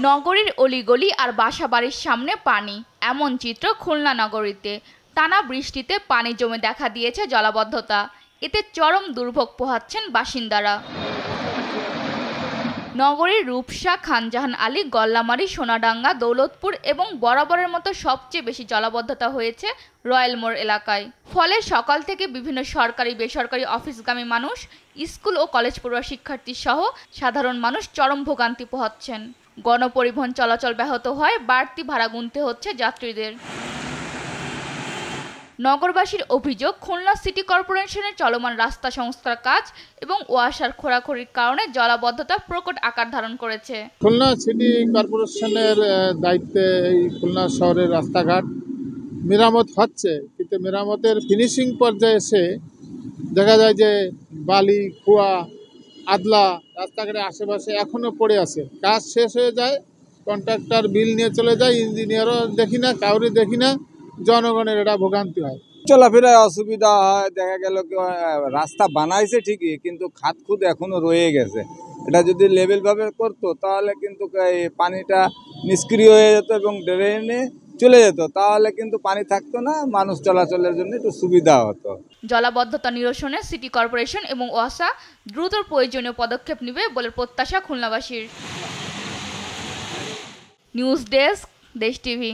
নগরীর অলিগলি আর বাসাবাড়ির সামনে পানি, এমন চিত্র খুলনা নগরীতে। টানা বৃষ্টিতে পানি জমে দেখা দিয়েছে জলাবদ্ধতা। এতে চরম দুর্ভোগ পোহাচ্ছেন বাসিন্দারা। নগরীর রূপসা, খানজাহান আলী, গল্লামারী, সোনাডাঙ্গা, দৌলতপুর এবং বরাবরের মতো সবচেয়ে বেশি জলাবদ্ধতা হয়েছে রয়্যাল মোড় এলাকায়। ফলে সকাল থেকে বিভিন্ন সরকারি বেসরকারি অফিসগামী মানুষ, স্কুল ও কলেজ পড়ুয়া শিক্ষার্থী সহ সাধারণ মানুষ চরম ভোগান্তি পোহাচ্ছেন। গণপরিবহন চলাচল ব্যাহত হয়, বাড়তি ভাড়া গুনতে হচ্ছে যাত্রীদের। নগরবাসীর অভিযোগ, খুলনা সিটি কর্পোরেশনের চলমান রাস্তা সংস্কার কাজ এবং ওয়াসার খোঁড়াখুড়ির কারণে জলাবদ্ধতা প্রকট আকার ধারণ করেছে। খুলনা সিটি কর্পোরেশনের দায়িত্বে এই খুলনা শহরের রাস্তাঘাট মেরামত হচ্ছে, কিন্তু মেরামতের ফিনিশিং পর্যায়ে এসে দেখা যায় যে বালি, কুয়া, আদলা রাস্তাঘাটের আশেপাশে এখনও পড়ে আছে। কাজ শেষ হয়ে যায়, কন্ট্রাক্টর বিল নিয়ে চলে যায়, ইঞ্জিনিয়ারও দেখি না, কাউরে দেখি না, জনগণের এটা ভোগান্তি হয়। চলাফেরায় অসুবিধা হয়। দেখা গেল রাস্তা বানাইছে ঠিকই, কিন্তু খাতখুদ এখনো রয়ে গেছে। এটা যদি লেভেলভাবে করতো তাহলে কিন্তু পানিটা নিষ্ক্রিয় হয়ে যেত এবং ড্রেনে চলে যেত, তাহলে কিন্তু পানি থাকতো না, মানুষ চলাচলের জন্য একটু সুবিধা হতো। জলাবদ্ধতা নিরসনে সিটি কর্পোরেশন এবং ওয়াসা দ্রুত প্রয়োজনীয় পদক্ষেপ নেবে বলে প্রত্যাশা খুলনাবাসীর। নিউজ ডেস্ক, দেশ টিভি।